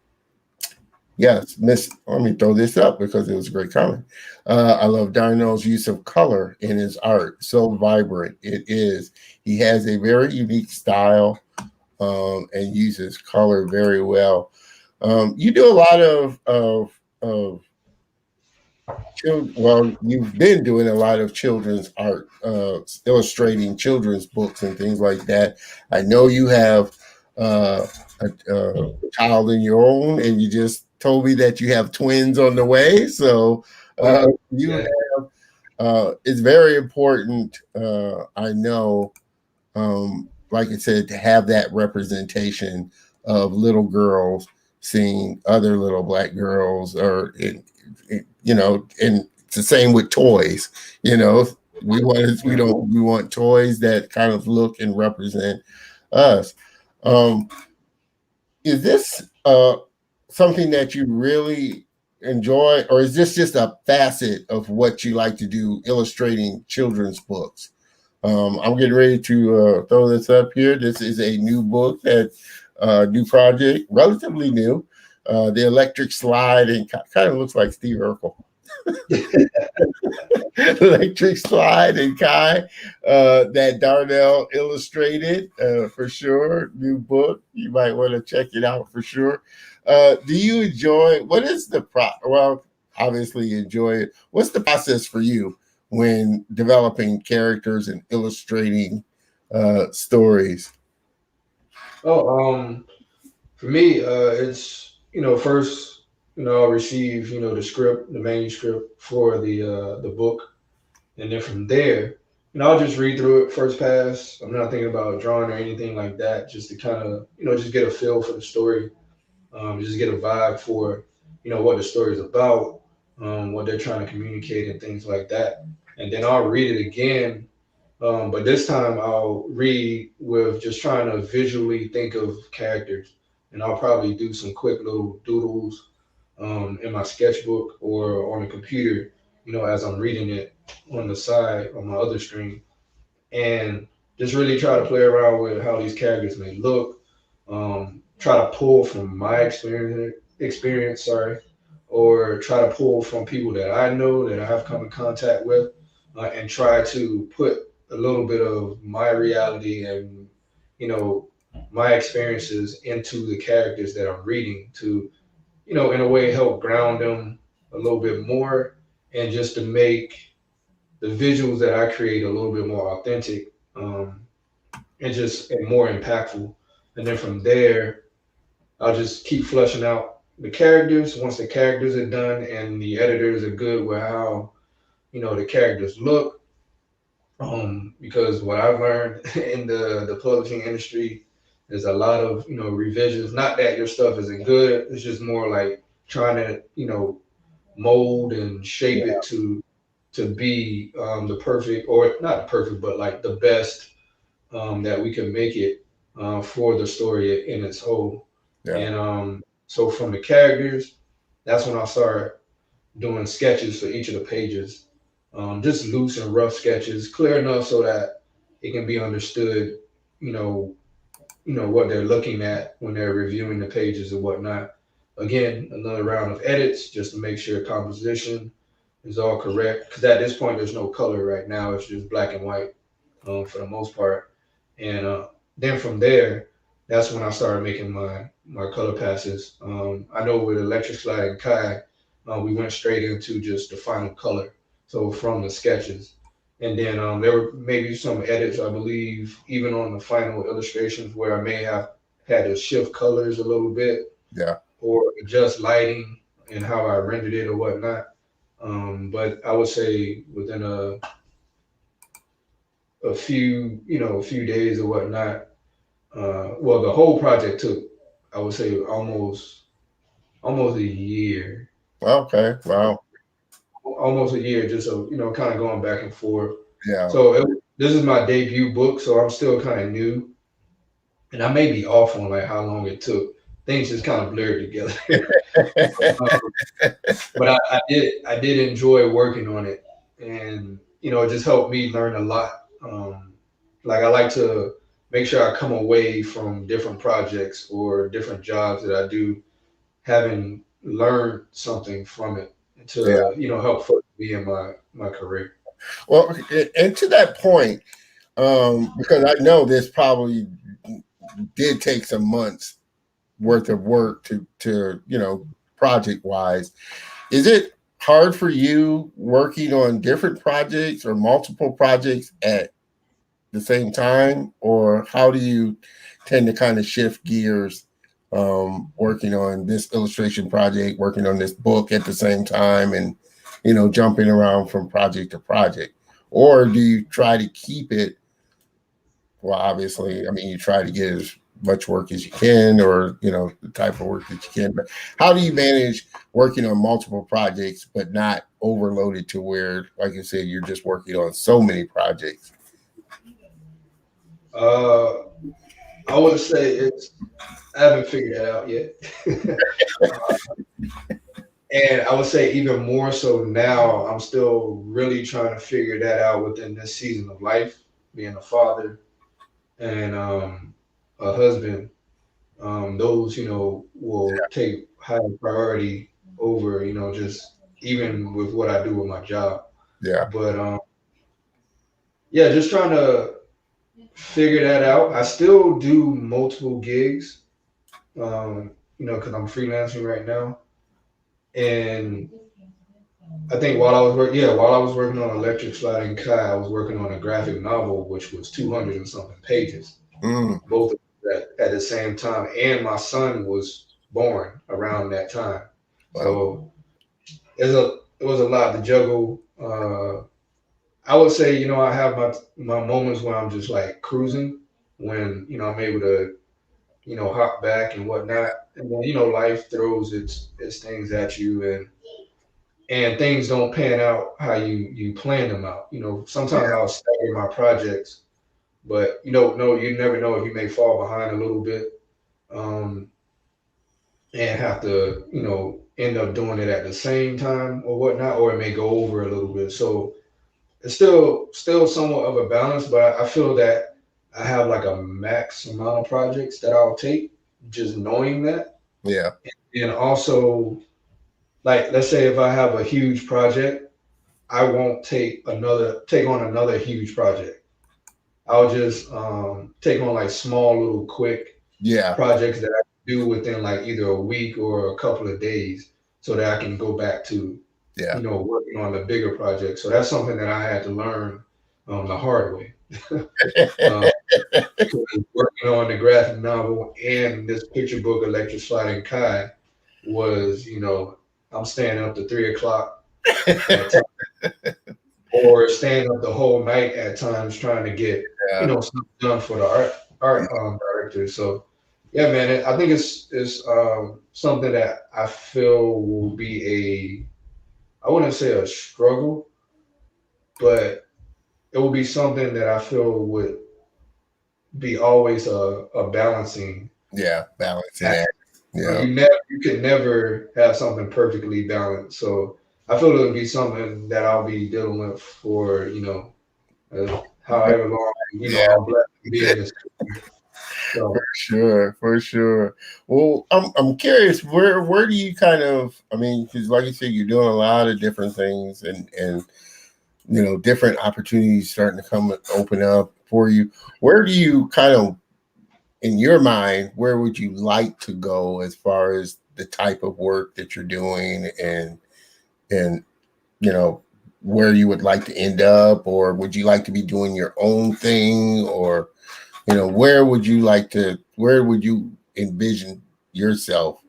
yes, Miss. Let me throw this up because it was a great comment. I love Darnell's use of color in his art. So vibrant it is. He has a very unique style and uses color very well. You do a lot of well, you've been doing a lot of children's art, illustrating children's books and things like that. I know you have a child in your own, and you just told me that you have twins on the way. So oh yeah, you yeah. have, it's very important. I know, like I said, to have that representation of little girls seeing other little black girls, or and it's the same with toys. You know, we want toys that kind of look and represent us. Um, is this something that you really enjoy, or is this just a facet of what you like to do, illustrating children's books? I'm getting ready to throw this up here. This is a new book, that new project, relatively new. The Electric Slide, and kind of looks like Steve Urkel. Electric Slide and Kai, that Darnell illustrated, for sure. New book. You might want to check it out for sure. Do you enjoy, what is the well, obviously you enjoy it. What's the process for you when developing characters and illustrating stories? Oh, for me, it's first I'll receive the script, the manuscript for the book, and then from there, I'll just read through it first pass. I'm not thinking about drawing or anything like that, just to kind of just get a feel for the story, just get a vibe for what the story is about, what they're trying to communicate, and things like that. And then I'll read it again, but this time I'll read with just trying to visually think of characters, and I'll probably do some quick little doodles in my sketchbook or on the computer, as I'm reading it on the side on my other screen, and just really try to play around with how these characters may look. Try to pull from my experience, sorry, or try to pull from people that I know that I have come in contact with, and try to put a little bit of my reality and my experiences into the characters that I'm reading to, in a way help ground them a little bit more, and just to make the visuals that I create a little bit more authentic, and more impactful. And then from there, I'll just keep fleshing out the characters. Once the characters are done and the editors are good with how the characters look, because what I've learned in the publishing industry is a lot of revisions. Not that your stuff isn't good, it's just more like trying to mold and shape Yeah. it to be the perfect, or not perfect, but like the best that we can make it for the story in its whole. Yeah. And so from the characters, that's when I start doing sketches for each of the pages, just loose and rough sketches, clear enough so that it can be understood, you know, what they're looking at when they're reviewing the pages and whatnot. Again, another round of edits just to make sure composition is all correct. Because at this point, there's no color right now; it's just black and white for the most part. And then from there, that's when I started making my color passes. I know with Electric Slide and Kai, we went straight into just the final color. So from the sketches, and then there were maybe some edits, I believe, even on the final illustrations where I may have had to shift colors a little bit Yeah. or adjust lighting and how I rendered it or whatnot. But I would say within a few days or whatnot. Well, the whole project took, I would say, almost a year, Okay. Wow. almost a year, just so kind of going back and forth. Yeah. So this is my debut book, so I'm still kind of new, and I may be off on like how long it took. Things just kind of blurred together. Um, but I did enjoy working on it, and it just helped me learn a lot. Like I like to make sure I come away from different projects or different jobs that I do having learned something from it Yeah. to help further me in my career. Well, and to that point, because I know this probably did take some months worth of work to project wise. Is it hard for you working on different projects or multiple projects at the same time, or how do you tend to kind of shift gears, working on this illustration project, working on this book at the same time, and jumping around from project to project? Or do you try to keep it, well, obviously, I mean, you try to get as much work as you can, or the type of work that you can, but how do you manage working on multiple projects but not overloaded to where, like you said, you're just working on so many projects? Uh, I would say I haven't figured that out yet. And I would say even more so now, I'm still really trying to figure that out within this season of life, being a father and a husband. Those will take higher priority over just even with what I do with my job. Yeah. But yeah, just trying to figure that out. I still do multiple gigs, because I'm freelancing right now, and I think while I was working on Electric Sliding Kai, I was working on a graphic novel which was 200 and something pages, Mm, both of that at the same time. And my son was born around that time, well, so it was a lot to juggle. I would say I have my moments where I'm just like cruising, when I'm able to hop back and whatnot, and then life throws its things at you, and things don't pan out how you plan them out. Sometimes I'll stagger my projects, but you never know if you may fall behind a little bit, um, and have to end up doing it at the same time or whatnot, or it may go over a little bit. So it's still somewhat of a balance, but I feel that I have like a max amount of projects that I'll take, just knowing that. yeah. And also, like, let's say if I have a huge project, I won't take on another huge project. I'll just take on like small little quick Yeah, projects that I can do within like either a week or a couple of days so that I can go back to, yeah. working on the bigger project. So that's something that I had to learn the hard way. uh, because working on the graphic novel and this picture book, Electric Sliding Kai, was, I'm staying up to 3 o'clock at times, or staying up the whole night at times trying to get, Yeah, stuff done for the art director. So yeah, man, I think it's something that I feel will be I wouldn't say a struggle, but it will be something that I feel would be always a balancing yeah. Balancing act. act. Yeah, You could never have something perfectly balanced. So I feel it would be something that I'll be dealing with for, however long, yeah. I'm blessed to be in this. So Sure, for sure. Well, I'm curious, where do you kind of, I mean, because like you said, you're doing a lot of different things, and different opportunities starting to come open up for you. Where do you kind of, in your mind, where would you like to go as far as the type of work that you're doing, and you know where you would like to end up, or would you like to be doing your own thing, or where would you envision yourself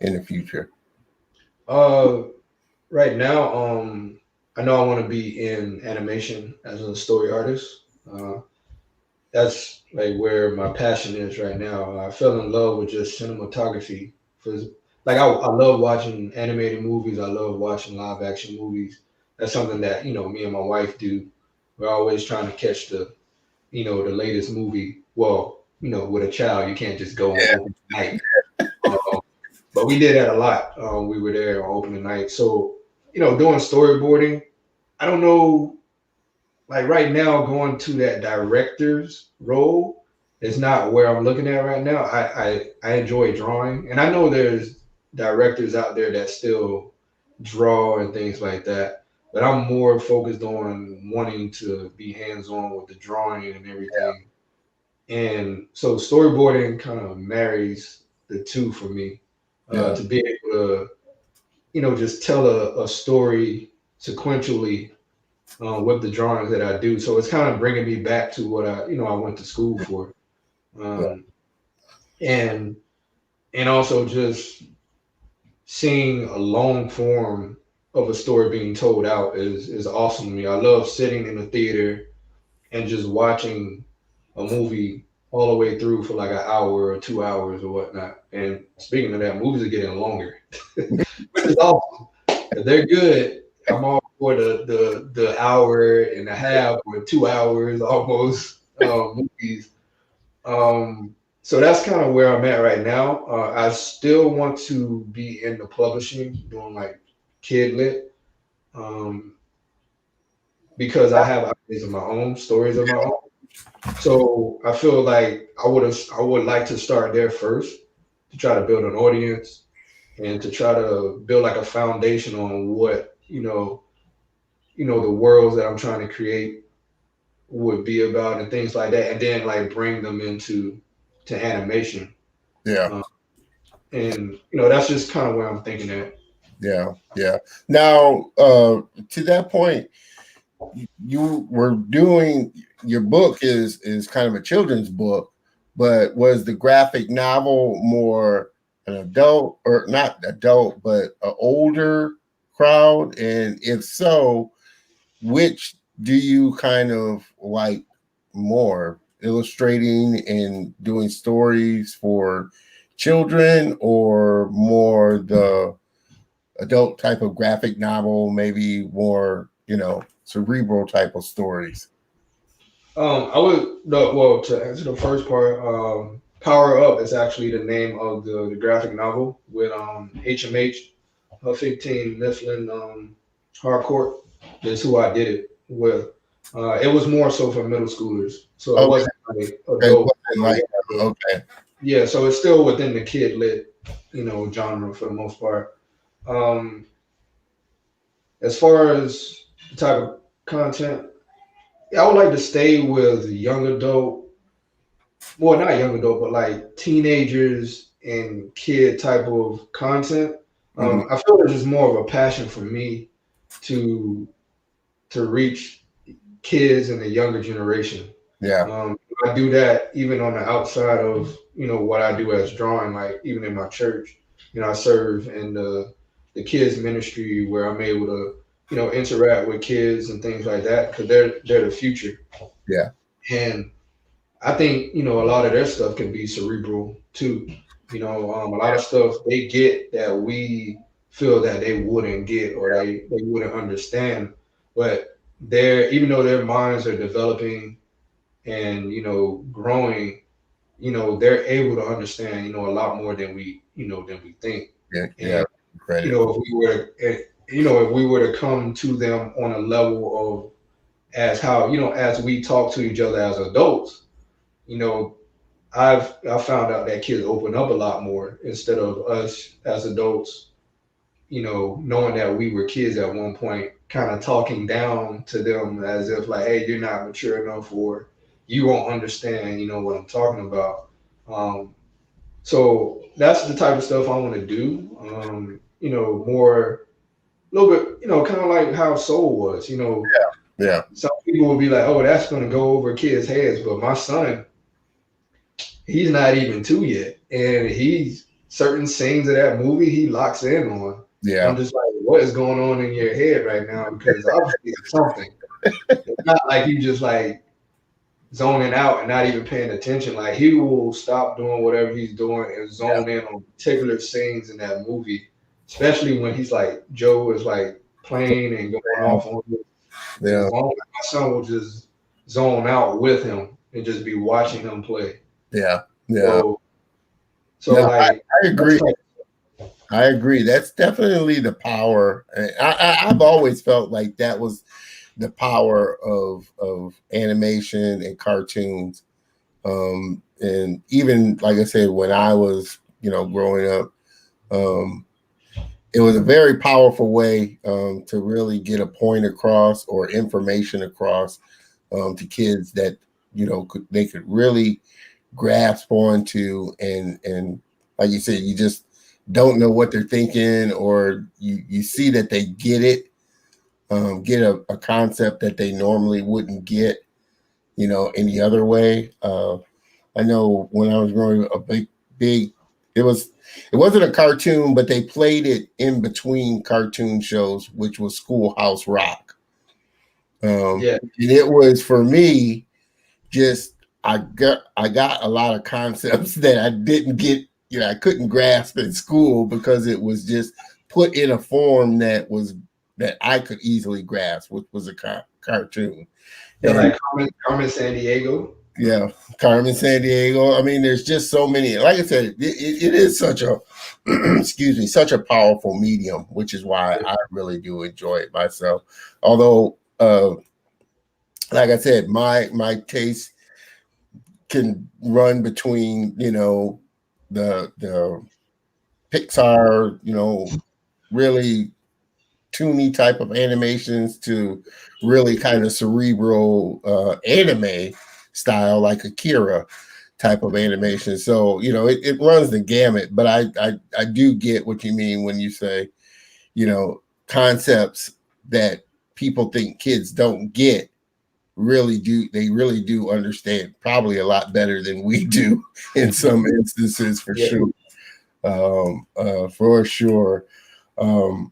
in the future? uh right now, I know I want to be in animation as a story artist. That's like where my passion is right now. I fell in love with just cinematography. For like I love watching animated movies. I love watching live action movies. That's something that me and my wife do. We're always trying to catch the latest movie. Well, with a child, you can't just go on open night. Um, but we did that a lot. We were there on opening night. So doing storyboarding. I don't know, like right now going to that director's role is not where I'm looking at right now. I enjoy drawing, and I know there's directors out there that still draw and things like that, but I'm more focused on wanting to be hands on with the drawing and everything. And so storyboarding kind of marries the two for me, Yeah, to be able to just tell a story sequentially with the drawings that I do. So it's kind of bringing me back to what I went to school for, yeah, um, and also just seeing a long form of a story being told out is awesome to me. I love sitting in the theater and just watching a movie all the way through for like an hour or 2 hours or whatnot. And speaking of that, movies are getting longer, which is awesome. If they're good, I'm all for the hour and a half or 2 hours almost movies. So that's kind of where I'm at right now. I still want to be in the publishing, doing like kid lit, um, because I have ideas of my own, stories of my own. So I feel like I would like to start there first to try to build an audience and to try to build like a foundation on what the worlds that I'm trying to create would be about and things like that, and then like bring them into to animation. yeah, Um, and that's just kind of where I'm thinking at. yeah, yeah. Now, to that point, you were doing your book is kind of a children's book, but was the graphic novel more an adult, or not adult, but an older crowd? And if so, which do you kind of like more, illustrating and doing stories for children, or more the adult type of graphic novel, maybe more, cerebral type of stories? I would no, well, to answer the first part, Power Up is actually the name of the graphic novel with HMH, 15 Mifflin Harcourt is who I did it with. It was more so for middle schoolers, so it Okay, wasn't like it adult. wasn't like, okay, Yeah, so it's still within the kid lit, genre for the most part. Um, as far as the type of content, I would like to stay with young adult, well, not young adult, but like teenagers and kid type of content. Mhm. I feel there's just more of a passion for me to reach kids and the younger generation. Yeah, I do that even on the outside of what I do as drawing. Like even in my church, I serve in the kids ministry where I'm able to interact with kids and things like that because they're the future. yeah, And I think a lot of their stuff can be cerebral too. A lot of stuff they get that we feel that they wouldn't get or they wouldn't understand, but they're even though their minds are developing and growing, they're able to understand a lot more than we think. yeah, yeah. And Credit. if we were if we were to come to them on a level of as how as we talk to each other as adults, you know I found out that kids open up a lot more instead of us as adults, knowing that we were kids at one point, kind of talking down to them as if like, hey, you're not mature enough or you won't understand, what I'm talking about. So that's the type of stuff I want to do. More a little bit, kind of like how Soul was. Yeah, Some people will be like, oh, that's going to go over kids' heads, but my son, he's not even two yet, and he's certain scenes of that movie he locks in on. And I'm yeah, just like, what is going on in your head right now? Because obviously it's something. It's not like you just like zoning out and not even paying attention. Like he will stop doing whatever he's doing and yeah, zone in on particular scenes in that movie, especially when he's like Joe is like playing and going yeah, off on his yeah, zone. My son will just zone out with him and just be watching him play. yeah, yeah. So No, like I that's agree. like I agree. That's definitely the power. And I've always felt like that was the power of animation and cartoons. And even like I said, when I was growing up, um, it was a very powerful way to really get a point across or information across to kids that they could really grasp onto, and like you said, you just don't know what they're thinking, or you see that they get it, get a concept that they normally wouldn't get any other way. I know when I was growing up, a big it was it wasn't a cartoon, but they played it in between cartoon shows, which was Schoolhouse Rock. yeah, And it was for me just I got a lot of concepts that I didn't get, I couldn't grasp in school because it was just put in a form that I could easily grasp, which was a cartoon. yeah, And like Carmen San Diego. yeah, Carmen San Diego. I mean, there's just so many. Like I said, it is such a excuse me, such a powerful medium, which is why I really do enjoy it myself. Although, like I said, my taste can run between the Pixar, really toony type of animations to really kind of cerebral anime style like Akira type of animation. So it runs the gamut. But I do get what you mean when you say concepts that people think kids don't get really do understand probably a lot better than we do in some instances, for Yeah, sure. For sure. Um,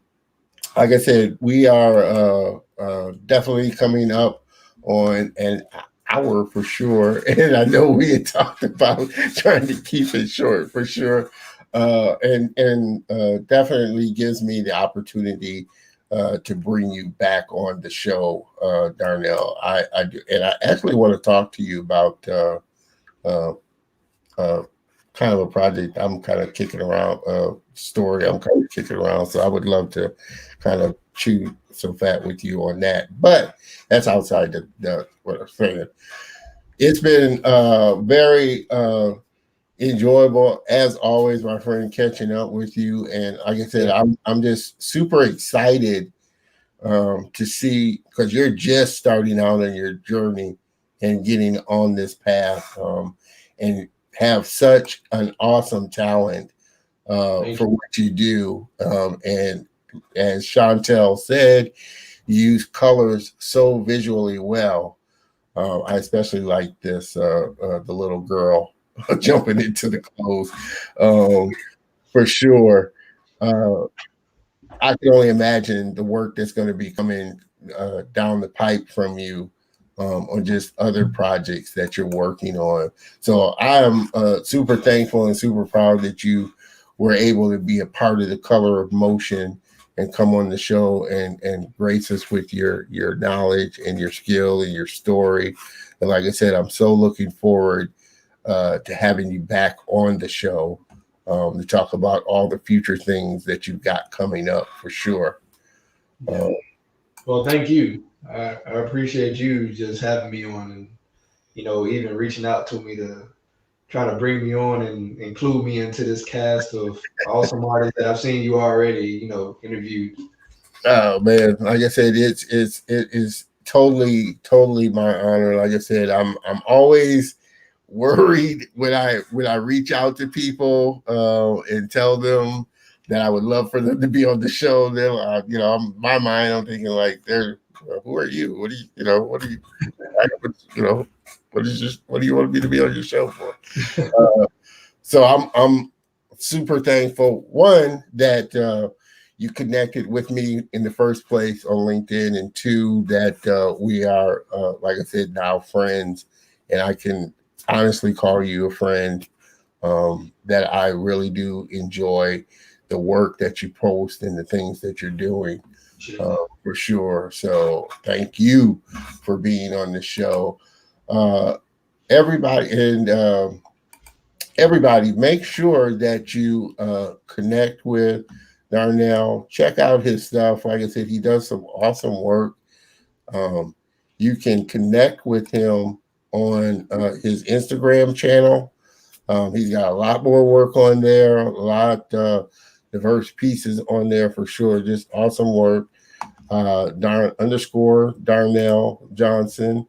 like I said, we are definitely coming up on an hour for sure, and I know we had talked about trying to keep it short for sure, and definitely gives me the opportunity to bring you back on the show, Darnell. I do, and I actually want to talk to you about uh, uh, kind of a project I'm kind of kicking around, story I'm kind of kicking around. So I would love to kind of chew some fat with you on that. But that's outside the what I'm saying. It's been very enjoyable as always, my friend, catching up with you. And like I said, yeah, I'm just super excited to see, because you're just starting out on your journey and getting on this path, and have such an awesome talent for what you do. And as Chantel said, you use colors so visually well. I especially like this, the little girl jumping into the clothes, for sure. Uh, I can only imagine the work that's going to be coming down the pipe from you, on just other projects that you're working on. So I am super thankful and super proud that you were able to be a part of the Color of Motion and come on the show and grace us with your knowledge and your skill and your story. And like I said, I'm so looking forward to having you back on the show, to talk about all the future things that you've got coming up for sure. Yeah. Well, thank you. I appreciate you just having me on, and even reaching out to me to try to bring me on and include me into this cast of awesome artists that I've seen you already, interviewed. Oh man, like I said, it is totally my honor. Like I said, I'm always worried when I reach out to people and tell them that I would love for them to be on the show. They're my mind, I'm thinking like, they're who are you? What do what do you what do you want me to be on your show for? So I'm super thankful, one, that you connected with me in the first place on LinkedIn, and two, that we are, like I said, now friends, and I can honestly call you a friend. That I really do enjoy the work that you post and the things that you're doing, for sure. So thank you for being on the show. Everybody, and everybody, make sure that you connect with Darnell. Check out his stuff. Like I said, he does some awesome work. You can connect with him on his Instagram channel. He's got a lot more work on there, a lot diverse pieces on there for sure. Just awesome work. Underscore Darnell Johnson,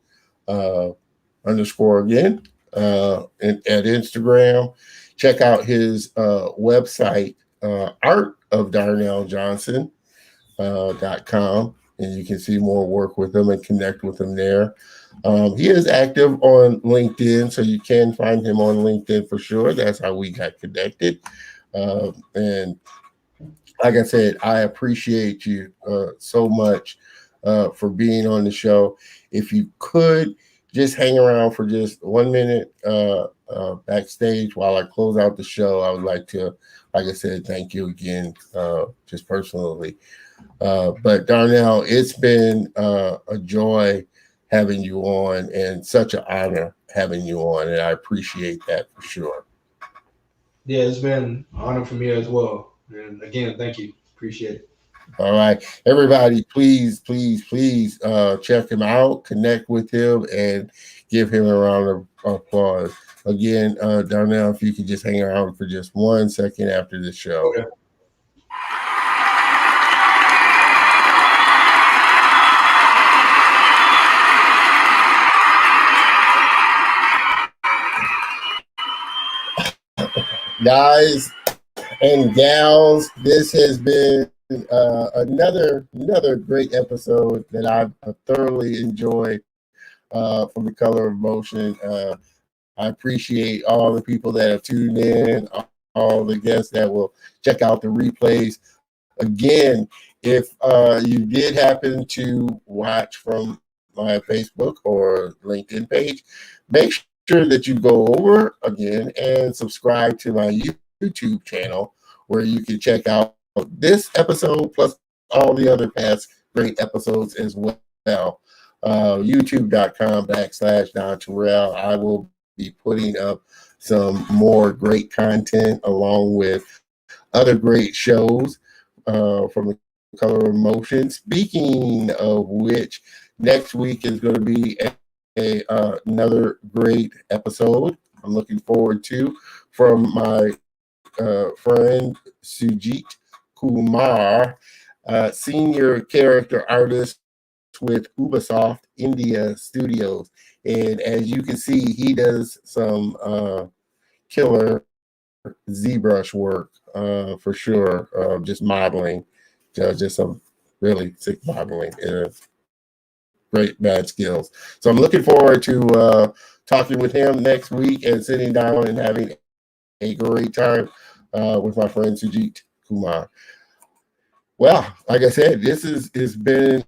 underscore again, at Instagram. Check out his website, Art of Darnell Johnson .com, and you can see more work with him and connect with him there. He is active on LinkedIn, so you can find him on LinkedIn for sure. That's how we got connected. And like I said, I appreciate you so much for being on the show. If you could just hang around for just 1 minute backstage while I close out the show, I would like to, like I said, thank you again, just personally. But Darnell, it's been a joy having you on, and such an honor having you on, and I appreciate that for sure. Yeah, it's been an honor for me as well. And again, thank you. Appreciate it. All right, everybody, please check him out, connect with him, and give him a round of applause. Again, Darnell, if you could just hang around for just 1 second after the show. Okay. Guys and gals, this has been another great episode that I've thoroughly enjoyed, from the Color of Motion. I appreciate all the people that have tuned in, all the guests that will check out the replays. Again, if you did happen to watch from my Facebook or LinkedIn page, make sure that you go over again and subscribe to my YouTube channel, where you can check out this episode plus all the other past great episodes as well. YouTube.com/Don Terrell. I will be putting up some more great content along with other great shows from the Color of Motion. Speaking of which, next week is going to be another great episode I'm looking forward to, from my friend Sujit Kumar. senior character artist with Ubisoft India Studios. And as you can see, he does some killer ZBrush work for sure. Just modeling, just some really sick modeling. Great bad skills. So I'm looking forward to talking with him next week and sitting down and having a great time with my friend Sujit Kumar. Well, like I said, this has been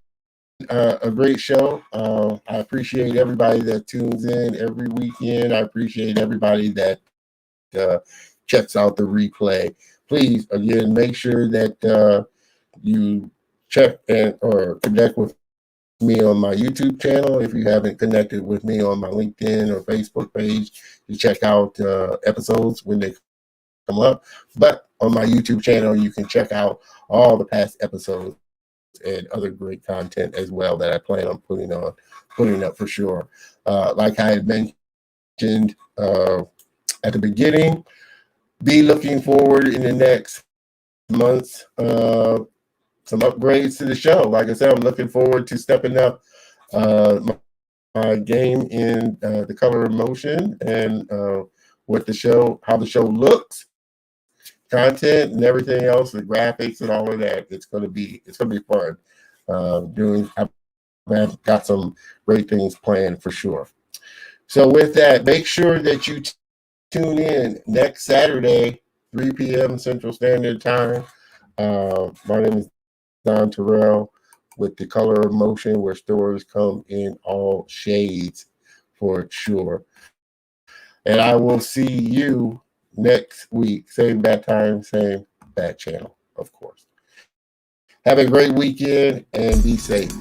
a great show. I appreciate everybody that tunes in every weekend. I appreciate everybody that checks out the replay. Please, again, make sure that you check or connect with me on my YouTube channel. If you haven't connected with me on my LinkedIn or Facebook page, to check out episodes when they come up. But on my YouTube channel, you can check out all the past episodes and other great content as well that I plan on putting up for sure. Like I had mentioned at the beginning, be looking forward in the next months some upgrades to the show. Like I said, I'm looking forward to stepping up my game in the color of motion and what the show, how the show looks, content and everything else, the graphics and all of that. It's gonna be fun. I've got some great things planned for sure. So with that, make sure that you tune in next Saturday, 3 p.m. Central Standard Time. My name is Don Terrell with The Color of Motion, where stories come in all shades for sure. And I will see you next week. Same bad time, same bad channel, of course. Have a great weekend and be safe.